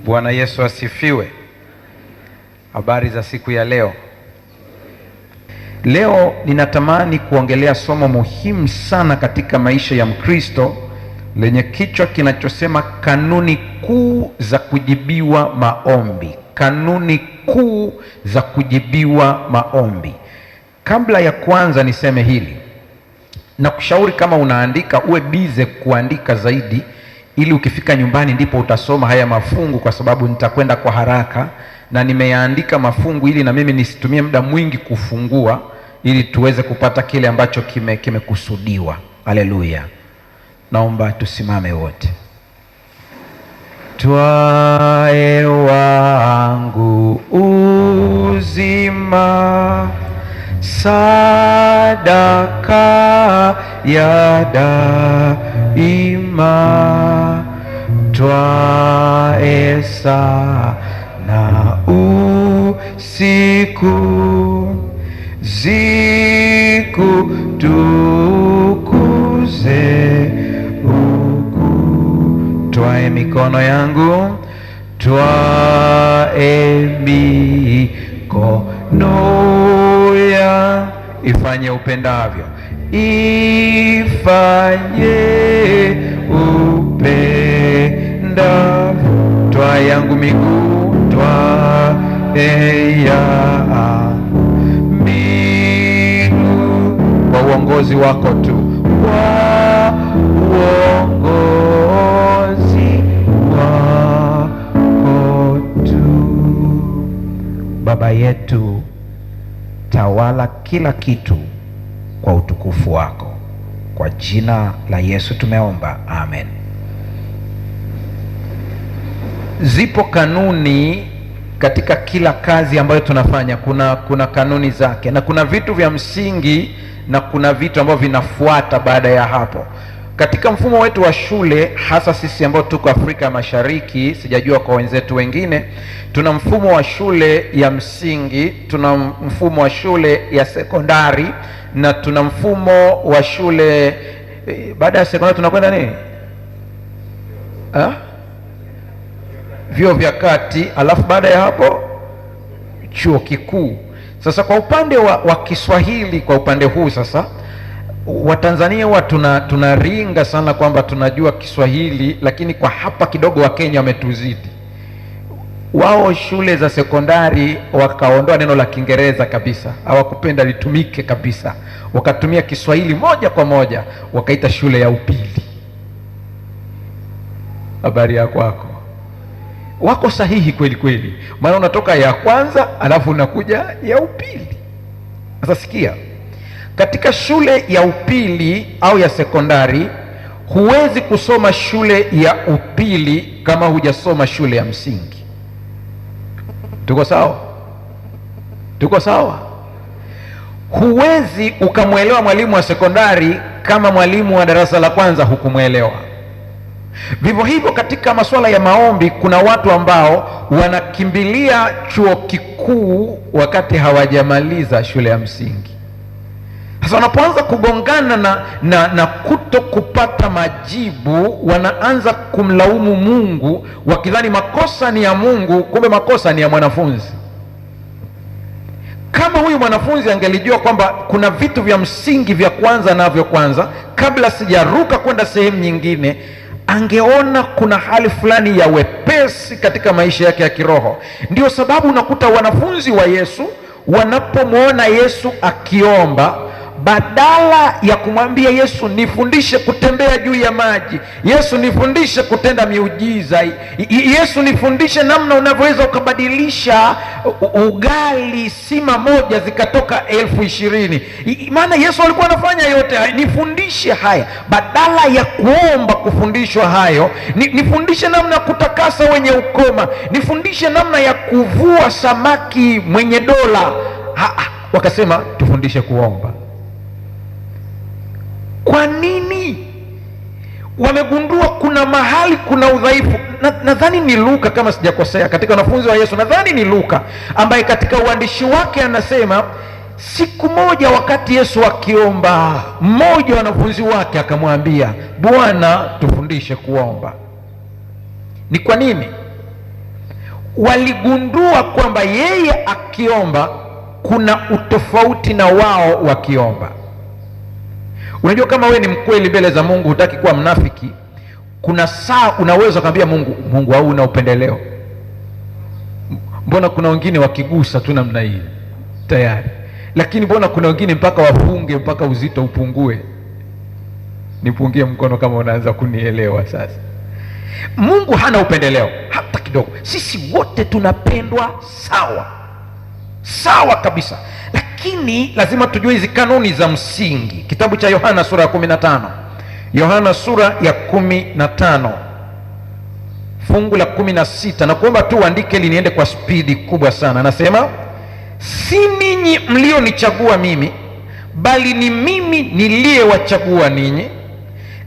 Bwana Yesu asifiwe. Habari za siku ya leo. Leo ninatamani kuongelea somo muhimu sana katika maisha ya Mkristo lenye kichwa kinachosema kanuni kuu za kujibiwa maombi. Kanuni kuu za kujibiwa maombi. Kabla ya kwanza niseme hili, na kushauri kama unaandika uwe bize kuandika zaidi, ili ukifika nyumbani ndipo utasoma haya mafungu, kwa sababu nitakwenda kwa haraka na nimeyaandika mafungu ili na mimi nisitumie muda mwingi kufungua, ili tuweze kupata kile ambacho kimekusudiwa. Haleluya. Naomba tusimame wote. Twae wangu uzima, sadaka ya daima, twae sana usiku, zikutukuze huku. Twae mikono yangu, twae mikono ya, ifanye upendavyo, ifanye upendavyo. Twae yangu miguu, twae ya miguu, kwa uongozi wako tu, kwa uongozi wako tu. Baba yetu, tawala kila kitu kwa utukufu wako. Kwa jina la Yesu tumeomba, amen. Zipo kanuni katika kila kazi ambayo tunafanya. Kuna kanuni zake, na kuna vitu vya msingi na kuna vitu ambavyo vinafuata baada ya hapo. Katika mfumo wetu wa shule, hasa sisi ambao tuko Afrika Mashariki, sijajua kwa wenzetu wengine, tuna mfumo wa shule ya msingi, tuna mfumo wa shule ya sekondari, na tuna mfumo wa shule baada ya sekondari tunakwenda nini? Vyuo vya kati, alafu baada ya hapo chuo kikuu. Sasa kwa upande wa Kiswahili, kwa upande huu sasa, Watanzania huwa tunaringa sana kwamba tunajua Kiswahili, lakini kwa hapa kidogo Wakenya wametuzidi. Wao shule za sekondari wakaondoa neno la Kiingereza kabisa, hawakupenda litumike kabisa, wakatumia Kiswahili moja kwa moja, wakaita shule ya upili. Habari ya kwako? Wako sahihi kweli kweli, maana unatoka ya kwanza alafu unakuja ya upili. Sasa sikia, katika shule ya upili au ya sekondari, huwezi kusoma shule ya upili kama hujasoma shule ya msingi. Tuko sawa? Tuko sawa? Huwezi ukamwelewa mwalimu wa sekondari kama mwalimu wa darasa la kwanza hukumwelewa. Vivyo hivyo katika masuala ya maombi, kuna watu ambao wanakimbilia chuo kikuu wakati hawajamaliza shule ya msingi. Sasa wanapoanza kugongana na kuto kupata majibu, wanaanza kumlaumu Mungu, wakidhani makosa ni ya Mungu, kumbe makosa ni ya mwanafunzi. Kama huyu mwanafunzi angelijua kwamba kuna vitu vya msingi vya kwanza navyo kwanza, kabla sijaruka kwenda sehemu nyingine, angeona kuna hali fulani ya wepesi katika maisha yake ya kiroho. Ndio sababu unakuta wanafunzi wa Yesu wanapomwona Yesu akiomba, badala ya kumwambia Yesu nifundishe kutembea juu ya maji, Yesu nifundishe kutenda miujiza, Yesu nifundishe namna unavyoweza ukabadilisha ugali sima moja zikatoka 20,000, maana Yesu alikuwa anafanya yote haya, nifundishe haya. Badala ya kuomba kufundishwa hayo, nifundishe namna ya kutakasa wenye ukoma, nifundishe namna ya kuvua samaki mwenye dola. Wakasema tufundishe kuomba. Kwa nini? Wamegundua kuna mahali kuna udhaifu. Nadhani ni Luka kama sijakosea, katika wanafunzi wa Yesu, nadhani ni Luka ambaye katika uandishi wake anasema siku moja wakati Yesu akiomba, mmoja wa wanafunzi wake akamwambia, Bwana, tufundishe kuomba. Ni kwa nini? waligundua kwamba yeye akiomba kuna utofauti na wao wakiomba. Unajua, kama wewe ni mkweli mbele za Mungu, hutaki kuwa mnafiki, kuna saa unaweza kumwambia Mungu au una upendeleo. Mbona kuna wengine wakigusa tu namna hii tayari, lakini mbona kuna wengine mpaka wafunge mpaka uzito upungue? Nipungie mkono kama unaanza kunielewa sasa. Mungu hana upendeleo hata kidogo. Sisi wote tunapendwa sawa sawa kabisa, lakini lazima tujue hizi kanuni za msingi. Kitabu cha Yohana sura ya 15, Yohana sura ya 15 fungu la 16, na kuomba tu uandike ili niende kwa spidi kubwa sana. Anasema, si ninyi mlionichagua mimi, bali ni mimi niliyewachagua ninyi,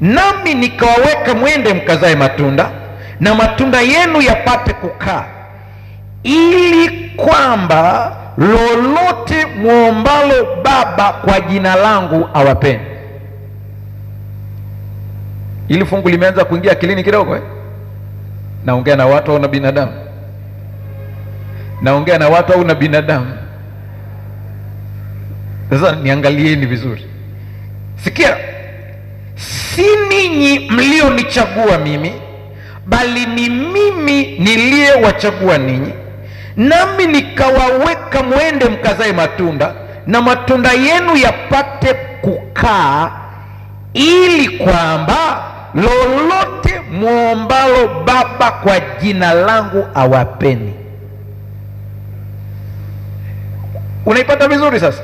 nami nikawaweka mwende mkazae matunda, na matunda yenu yapate kukaa, ili kwamba lolote muombalo Baba kwa jina langu awapeni. Ili fungu limeanza kuingia akilini kidogo Naongea na watu au na binadamu? Naongea na watu au na binadamu? Sasa niangalieni vizuri, sikia. Si ninyi mlionichagua mimi, bali ni mimi niliyewachagua ninyi, nami nikawaweka mwende mkazae matunda, na matunda yenu yapate kukaa, ili kwamba lolote muombalo Baba kwa jina langu awapeni. Unaipata vizuri sasa?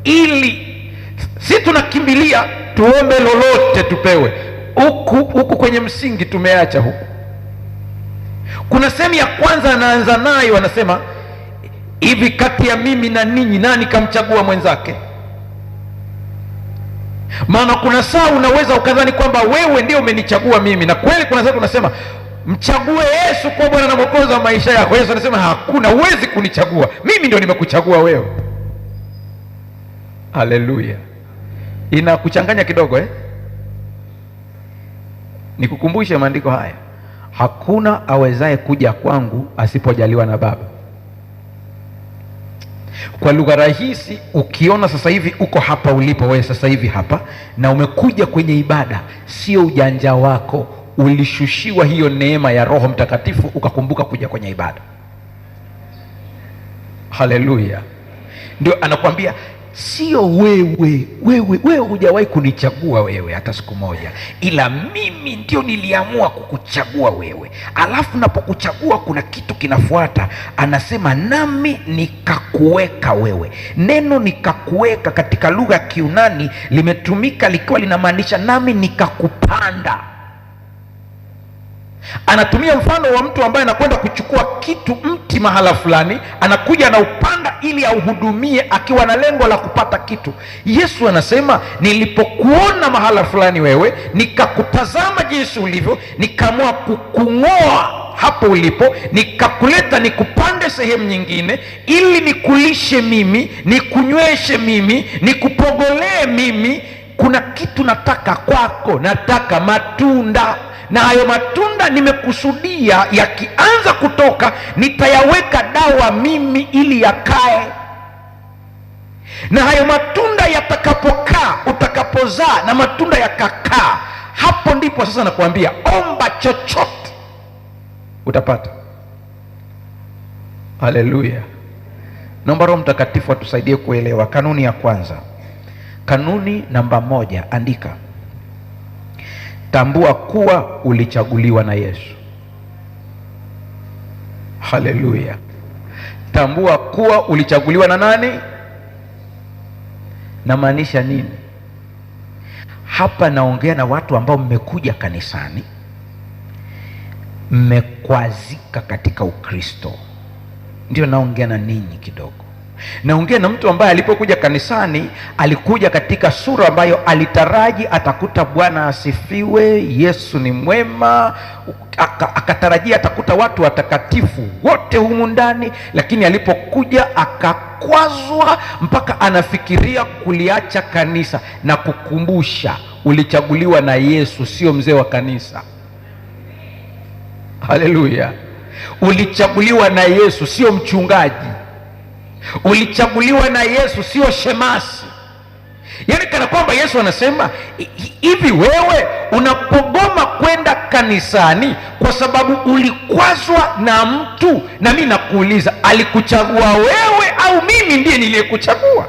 Ili si tunakimbilia tuombe lolote tupewe, huku kwenye msingi tumeacha huku. Kuna sehemu ya kwanza anaanza nayo, anasema hivi, kati ya mimi na ninyi nani kamchagua mwenzake? Maana kuna saa unaweza ukadhani kwamba wewe ndio umenichagua mimi, na kweli kuna saa tunasema mchague Yesu kwa Bwana na Mwokozi wa maisha yako. Yesu anasema hakuna, huwezi kunichagua mimi, ndio nimekuchagua wewe. Haleluya! Inakuchanganya kidogo Nikukumbushe maandiko haya, hakuna awezaye kuja kwangu asipojaliwa na Baba. Kwa lugha rahisi, ukiona sasa hivi uko hapa ulipo wewe sasa hivi hapa na umekuja kwenye ibada, sio ujanja wako, ulishushiwa hiyo neema ya Roho Mtakatifu ukakumbuka kuja kwenye ibada. Haleluya! Ndio anakuambia sio wewe hujawahi kunichagua wewe hata siku moja, ila mimi ndio niliamua kukuchagua wewe. Alafu napokuchagua kuna kitu kinafuata, anasema nami nikakuweka wewe. Neno nikakuweka katika lugha ya Kiunani limetumika likiwa linamaanisha nami nikakupanda. Anatumia mfano wa mtu ambaye anakwenda kuchukua mti mahala fulani, anakuja anaupanda ili auhudumie akiwa na lengo la kupata kitu. Yesu anasema nilipokuona mahala fulani wewe, nikakutazama jinsi ulivyo, nikaamua kukung'oa hapo ulipo, nikakuleta nikupande sehemu nyingine, ili nikulishe mimi, nikunyweshe mimi, nikupogolee mimi. Kuna kitu nataka kwako, nataka matunda, na hayo matunda nimekusudia yakianza kutoka nitayaweka dawa mimi ili yakae. Na hayo matunda yatakapokaa, utakapozaa na matunda yakakaa, hapo ndipo sasa nakuambia omba chochote utapata. Haleluya! Naomba Roho Mtakatifu atusaidie kuelewa kanuni ya kwanza. Kanuni namba 1, andika: tambua kuwa ulichaguliwa na Yesu. Haleluya! Tambua kuwa ulichaguliwa na nani? Namaanisha nini hapa? Naongea na watu ambao mmekuja kanisani, mmekwazika katika Ukristo. Ndio naongea na ninyi kidogo. Naongea na mtu ambaye alipokuja kanisani alikuja katika sura ambayo alitaraji atakuta Bwana asifiwe, Yesu ni mwema, akatarajia atakuta watu watakatifu wote humu ndani, lakini alipokuja akakwazwa mpaka anafikiria kuliacha kanisa. Na kukumbusha, ulichaguliwa na Yesu, sio mzee wa kanisa. Haleluya! Ulichaguliwa na Yesu, sio mchungaji. Ulichaguliwa na Yesu, sio shemasi. Yaani kana kwamba Yesu anasema hivi, wewe unapogoma kwenda kanisani kwa sababu ulikwazwa na mtu, na mimi nakuuliza, alikuchagua wewe au mimi ndiye niliyekuchagua?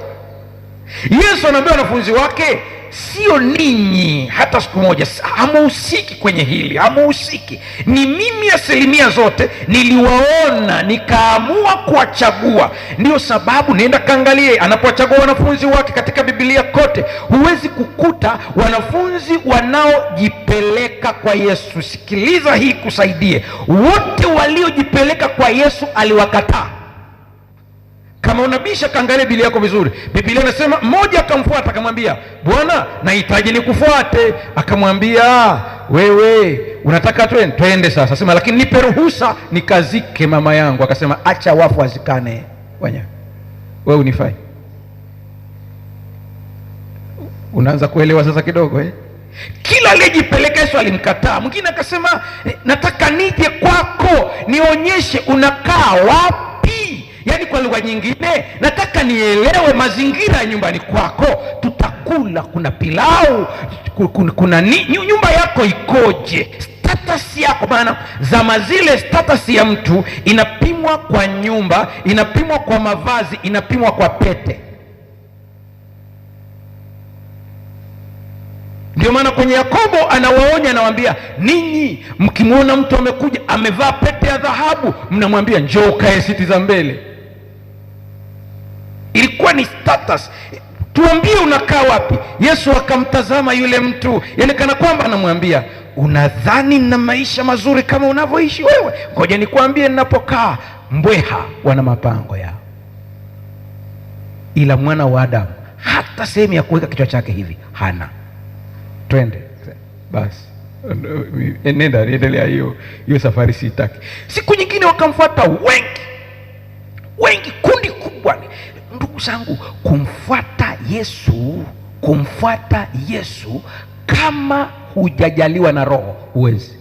Yesu anaambia wanafunzi wake, sio ninyi hata siku moja, hamuhusiki kwenye hili, hamuhusiki. Ni mimi asilimia zote niliwaona, nikaamua kuwachagua. Ndio sababu nenda kaangalie anapowachagua wanafunzi wake katika Biblia kote, huwezi kukuta wanafunzi wanaojipeleka kwa Yesu. Sikiliza hii kusaidie, wote waliojipeleka kwa Yesu aliwakataa. Kama unabisha kaangalia Biblia yako vizuri. Biblia inasema mmoja akamfuata akamwambia, Bwana, nahitaji nikufuate. Akamwambia, wewe unataka twende sasa? Sema, lakini nipe ruhusa nikazike mama yangu. Akasema, acha wafu wazikane wenyewe, wewe unifai. Unaanza kuelewa sasa kidogo eh? Kila aliyejipeleka Yesu alimkataa. Mwingine akasema, nataka nije kwako nionyeshe unakaa wapi. Yaani kwa lugha nyingine, nataka nielewe mazingira ya nyumbani kwako. Tutakula, kuna pilau, kuna nyumba yako ikoje, status yako. Maana zama zile status ya mtu inapimwa kwa nyumba, inapimwa kwa mavazi, inapimwa kwa pete. Ndio maana kwenye Yakobo anawaonya, anawaambia, ninyi mkimwona mtu amekuja amevaa pete ya dhahabu, mnamwambia njoo kae siti za mbele. Ilikuwa ni status. Tuambie unakaa wapi? Yesu akamtazama yule mtu, yaani kana kwamba anamwambia, unadhani na maisha mazuri kama unavyoishi wewe? Ngoja nikwambie, ninapokaa mbweha wana mapango yao, ila mwana wa Adamu hata sehemu ya kuweka kichwa chake hivi hana. Twende basi, nenda endelea, hiyo safari sitaki. Siku nyingine wakamfuata wengi, kundi kubwa. Ndugu zangu, kumfuata Yesu kama hujajaliwa na Roho huwezi.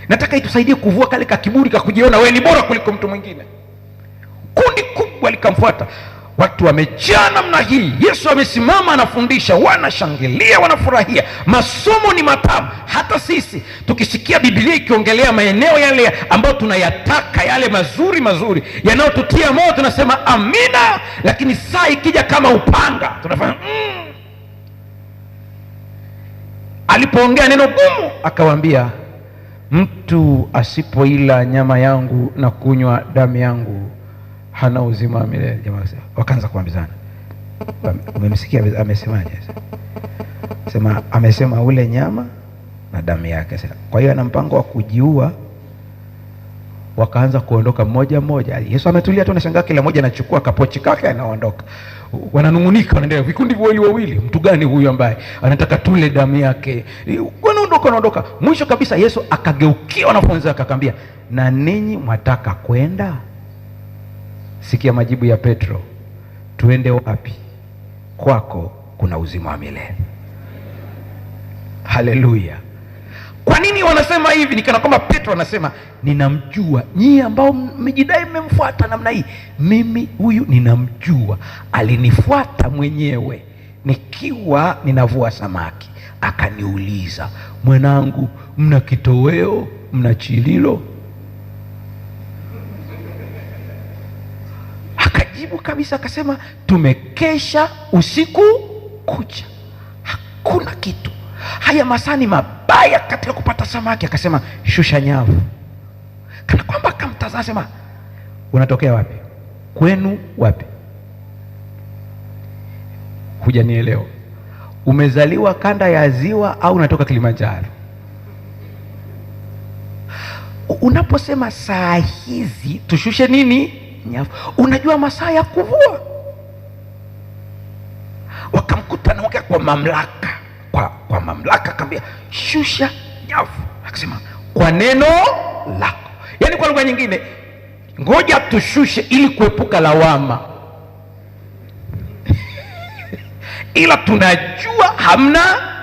Nataka itusaidie kuvua kale ka kiburi ka kujiona wewe ni bora kuliko mtu mwingine. Kundi kubwa likamfuata, watu wamejaa namna hii. Yesu amesimama anafundisha, wanashangilia, wanafurahia, masomo ni matamu. Hata sisi tukisikia Biblia ikiongelea maeneo yale ambayo tunayataka, yale mazuri yanayotutia moyo, tunasema amina. Lakini saa ikija kama upanga tunafanya Alipoongea neno gumu akawaambia, mtu asipoila nyama yangu na kunywa damu yangu hana uzima wa milele. Jamaa wakaanza kuambizana, umemsikia amesemaje? Sema, amesema ule nyama na damu yake. Kwa hiyo ana mpango wa kujiua. Wakaanza kuondoka mmoja mmoja. Yesu ametulia tu, anashangaa kila mmoja anachukua kapochi kake anaondoka. Wananungunika, wanaendelea, vikundi wawili, mtu gani huyu ambaye anataka tule damu yake? Wanaondoka. Mwisho kabisa Yesu akageukia wanafunzi wake akamwambia, na ninyi mwataka kwenda? Sikia majibu ya Petro, tuende wapi? Kwako kuna uzima wa milele. Haleluya! Kwa nini wanasema hivi? Nikana kwamba Petro anasema, ninamjua nyinyi ambao mmejidai mmemfuata namna hii, mimi huyu ninamjua. Alinifuata mwenyewe nikiwa ninavua samaki, akaniuliza, mwanangu, mna kitoweo, mna chililo? Akajibu kabisa akasema, tumekesha usiku kucha, hakuna kitu. Haya masaa ni mabaya katika kupata samaki. Akasema, shusha nyavu. Kana kwamba akamtazama, sema, unatokea wapi? Kwenu wapi? Hujanielewa. Umezaliwa kanda ya ziwa au unatoka Kilimanjaro? Unaposema saa hizi tushushe nini? Nyavu. Unajua masaa ya kuvua. Wakamkuta naongea kwa mamlaka, kwa mamlaka akamwambia, shusha nyavu. Akasema, kwa neno lako. Yaani kwa lugha nyingine, ngoja tushushe ili kuepuka lawama. Ila tunajua hamna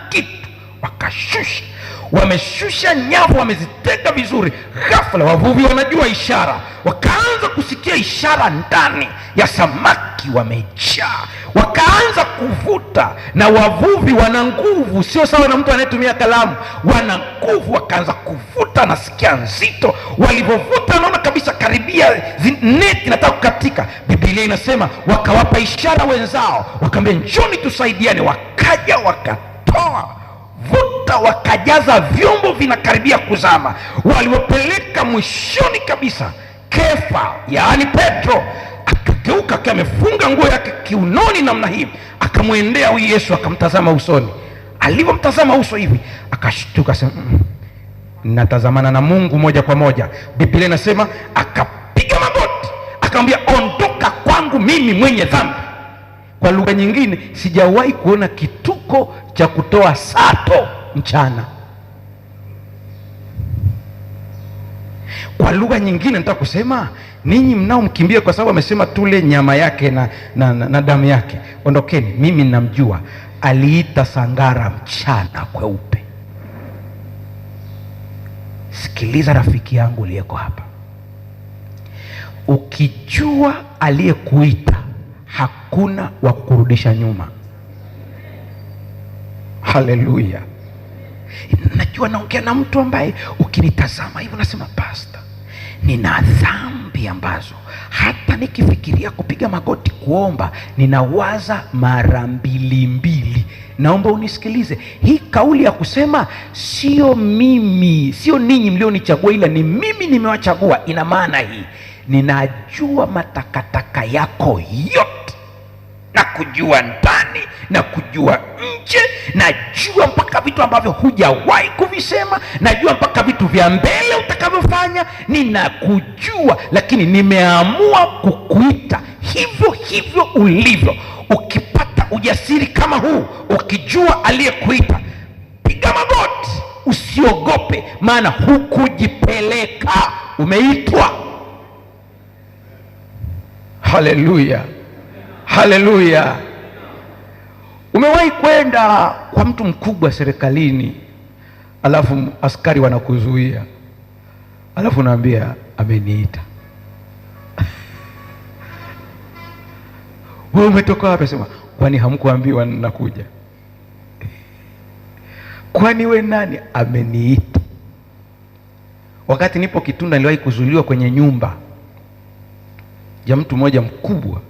kitu. Wakashusha. wameshusha nyavu, wamezitega vizuri. Ghafla wavuvi wanajua ishara, wakaanza kusikia ishara ndani ya samaki wamejaa, wakaanza kuvuta. Na wavuvi wana nguvu, sio sawa na mtu anayetumia kalamu, wana nguvu. Wakaanza kuvuta, nasikia nzito. Walivyovuta naona kabisa karibia neti nataka kukatika. Biblia inasema wakawapa ishara wenzao, wakaambia njoni tusaidiane. Wakaja wakatoa vuta, wakajaza vyombo vinakaribia kuzama. Waliwapeleka mwishoni kabisa, Kefa yaani Petro akageuka akiwa amefunga nguo yake kiunoni namna hii, akamwendea huyu Yesu, akamtazama usoni. Alivyomtazama uso hivi akashtuka, sema natazamana na Mungu moja kwa moja. Biblia inasema akapiga magoti, akamwambia ondoka kwangu mimi mwenye dhambi. Kwa lugha nyingine, sijawahi kuona kituko cha kutoa sato mchana. Kwa lugha nyingine nataka kusema, ninyi mnaomkimbia kwa sababu amesema tule nyama yake na damu yake, ondokeni. Mimi ninamjua, aliita sangara mchana kweupe. Sikiliza rafiki yangu uliyeko hapa, ukijua aliyekuita hakuna wa kukurudisha nyuma. Haleluya! Najua naongea na mtu ambaye ukinitazama hivi unasema, pastor, nina dhambi ambazo hata nikifikiria kupiga magoti kuomba ninawaza mara mbili. Naomba unisikilize, hii kauli ya kusema sio mimi, sio ninyi mlionichagua, ila ni mimi nimewachagua, ina maana hii: ninajua matakataka yako yote, na kujua ndani na kujua nje, najua mpaka vitu ambavyo hujawahi kuvisema, najua mpaka vitu vya mbele utakavyofanya, ninakujua, lakini nimeamua kukuita hivyo hivyo ulivyo. Ukipata ujasiri kama huu, ukijua aliyekuita, piga magoti, usiogope, maana hukujipeleka, umeitwa. Haleluya, haleluya. Umewahi kwenda kwa mtu mkubwa serikalini, alafu askari wanakuzuia, alafu unaambia ameniita? Wewe umetoka wapi? Sema, kwani hamkuambiwa ninakuja? Kwani we nani? Ameniita. Wakati nipo Kitunda niliwahi kuzuiliwa kwenye nyumba ya mtu mmoja mkubwa.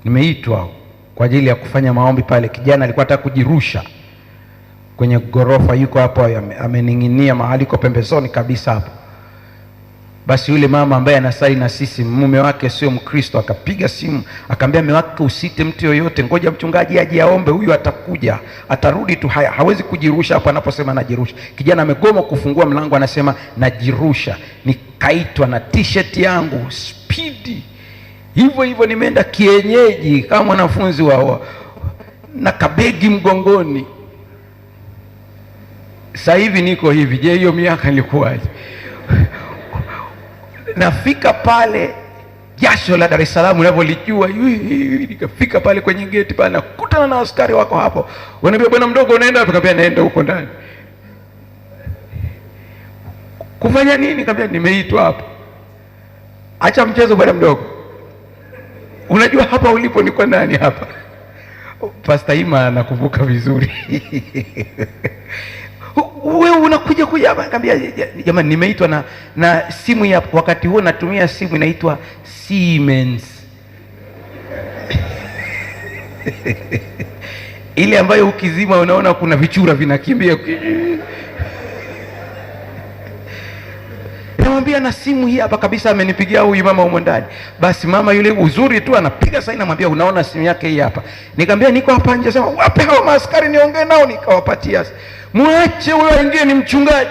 Nimeitwa kwa ajili ya kufanya maombi pale. Kijana alikuwa anataka kujirusha kwenye gorofa, yuko hapo amening'inia mahali kwa pembezoni kabisa hapo. Basi yule mama ambaye anasali na sisi, mume wake sio Mkristo, akapiga simu akamwambia mume wake, usite mtu yoyote, ngoja mchungaji aje aombe, huyu atakuja, atarudi tu, hawezi kujirusha hapo anaposema najirusha. Kijana amegoma kufungua mlango, anasema najirusha. Nikaitwa na t-shirt yangu Speedy, hivyo hivyo nimeenda kienyeji kama mwanafunzi na kabegi mgongoni. Sasa hivi niko hivi. Je, hiyo miaka nilikuwaje? Nafika pale, jasho la Dar es Salaam unavyolijua, nikafika pale kwenye geti pale, nakutana na askari wako hapo. Wananiambia, bwana mdogo unaenda wapi? Nikamwambia naenda huko ndani. Kufanya nini? Nikamwambia nimeitwa hapo. Acha mchezo bwana mdogo, unajua hapa ulipo ni kwa nani hapa? Pastor Ima nakumbuka vizuri. Wewe unakuja hapa? Nikamwambia jamani, nimeitwa na simu ya wakati huo natumia simu inaitwa Siemens. Ile ambayo ukizima unaona kuna vichura vinakimbia. Namwambia na simu hii hapa kabisa, amenipigia huyu mama huko ndani. Basi mama yule uzuri tu anapiga saini, namwambia unaona simu yake hii hapa. Nikamwambia niko hapa nje. Sema wape hao maaskari niongee nao. Nikawapatia, muache huyo aingie, ni mchungaji.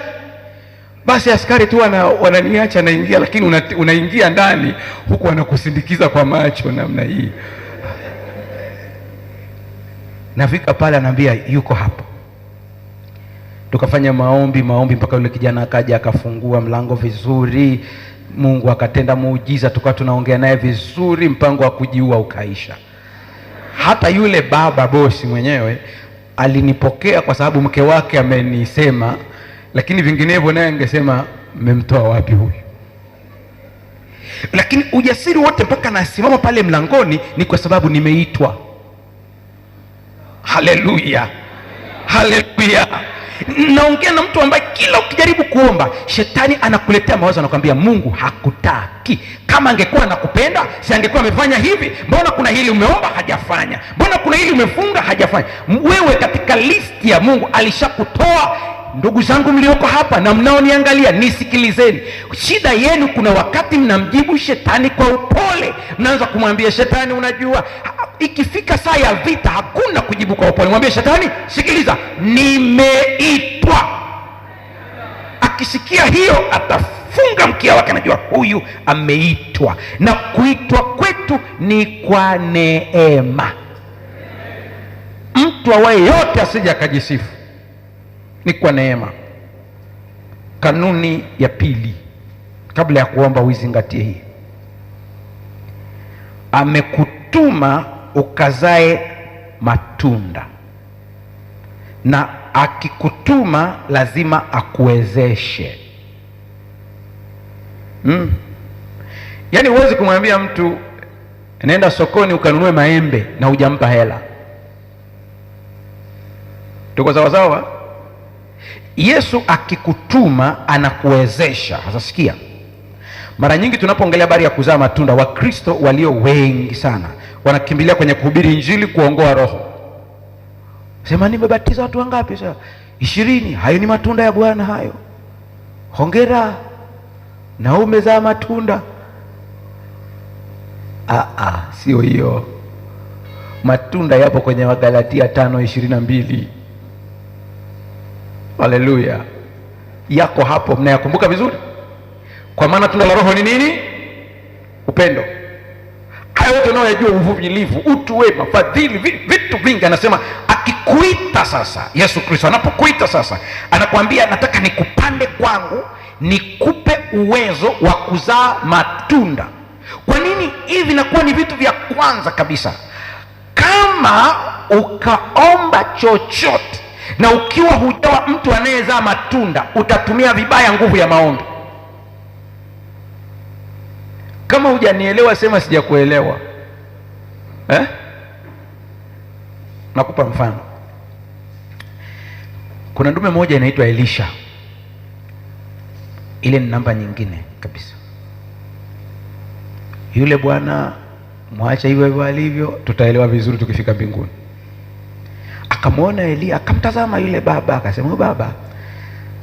Basi askari tu wananiacha naingia, lakini unaingia ndani huku anakusindikiza kwa macho namna hii. Nafika pale anaambia yuko hapo. Tukafanya maombi mpaka yule kijana akaja akafungua mlango vizuri. Mungu akatenda muujiza, tukawa tunaongea naye vizuri, mpango wa kujiua ukaisha. Hata yule baba bosi mwenyewe alinipokea kwa sababu mke wake amenisema, lakini vinginevyo naye angesema mmemtoa wapi huyu? Lakini ujasiri wote mpaka nasimama pale mlangoni ni kwa sababu nimeitwa. Haleluya, haleluya. Naongea na mtu ambaye kila ukijaribu kuomba shetani anakuletea mawazo, anakuambia Mungu hakutaki. Kama angekuwa anakupenda si angekuwa amefanya hivi? Mbona kuna hili umeomba hajafanya? Mbona kuna hili umefunga hajafanya? Wewe katika listi ya Mungu alishakutoa. Ndugu zangu mlioko hapa na mnaoniangalia, nisikilizeni. Shida yenu, kuna wakati mnamjibu shetani kwa upole. Mnaanza kumwambia shetani, unajua ikifika saa ya vita hakuna kujibu kwa upole. Mwambie shetani, sikiliza, nimeitwa. Akisikia hiyo atafunga mkia wake, anajua huyu ameitwa. Na kuitwa kwetu ni kwa neema. Mtu awaye yote asije akajisifu, ni kwa neema. Kanuni ya pili, kabla ya kuomba uizingatie hii. Amekutuma ukazae matunda, na akikutuma lazima akuwezeshe. Yaani huwezi kumwambia mtu nenda sokoni ukanunue maembe na hujampa hela. Tuko sawa sawa? Yesu akikutuma anakuwezesha. Sasa sikia, mara nyingi tunapoongelea habari ya kuzaa matunda, Wakristo walio wengi sana wanakimbilia kwenye kuhubiri Injili, kuongoa roho. Sema, nimebatiza watu wangapi? Sasa 20. Hayo ni matunda ya Bwana hayo. Hongera, na umezaa matunda. Sio hiyo. Matunda yapo kwenye Wagalatia 5:22. Haleluya, yako hapo, mnayakumbuka vizuri. Kwa maana tunda la Roho ni nini? Upendo. Hayo yote unayojua, uvumilivu, utu wema, fadhili, vitu vingi. Anasema akikuita sasa, Yesu Kristo anapokuita sasa, anakuambia nataka nikupande kwangu, nikupe uwezo wa kuzaa matunda. Kwa nini hivi? Nakuwa ni vitu vya kwanza kabisa. Kama ukaomba chochote na ukiwa hujawa mtu anayezaa matunda, utatumia vibaya nguvu ya maombi. Kama hujanielewa sema sijakuelewa. Nakupa mfano. Kuna ndume moja inaitwa Elisha. Ile ni namba nyingine kabisa. Yule bwana mwacha hivyo alivyo, tutaelewa vizuri tukifika mbinguni. Akamwona Elia, akamtazama yule baba, akasema baba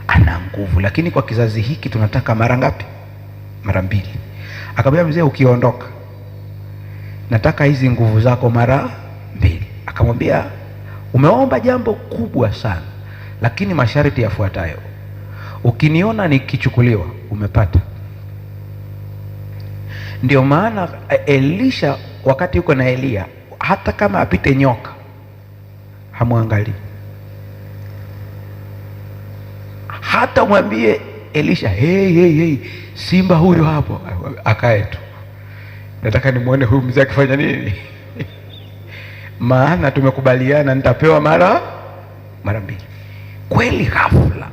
ana nguvu, lakini kwa kizazi hiki tunataka mara ngapi? Mara 2. Akamwambia mzee, ukiondoka nataka hizi nguvu zako mara 2. Akamwambia umeomba jambo kubwa sana, lakini masharti yafuatayo. Ukiniona nikichukuliwa, umepata. Ndio maana Elisha wakati yuko na Elia, hata kama apite nyoka hamwangalii. Hata mwambie Elisha, hey, simba huyo hapo, akae tu, nataka nimuone huyu mzee akifanya nini. Maana tumekubaliana nitapewa mara 2. Kweli ghafla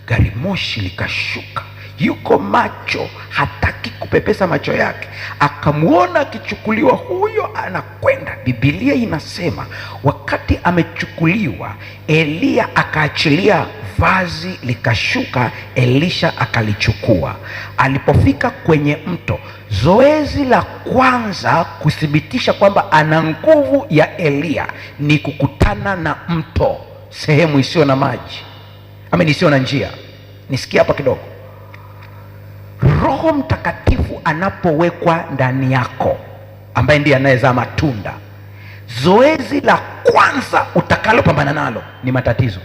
gari moshi likashuka, yuko macho, hataki kupepesa macho yake, akamwona akichukuliwa huyo anakwenda. Biblia inasema wakati amechukuliwa, Elia akaachilia vazi likashuka, Elisha akalichukua. Alipofika kwenye mto, zoezi la kwanza kuthibitisha kwamba ana nguvu ya Elia ni kukutana na mto, sehemu isiyo na maji, isiyo na njia. Nisikia hapa kidogo. Roho Mtakatifu anapowekwa ndani yako, ambaye ndiye anayezaa matunda, zoezi la kwanza utakalopambana nalo ni matatizo.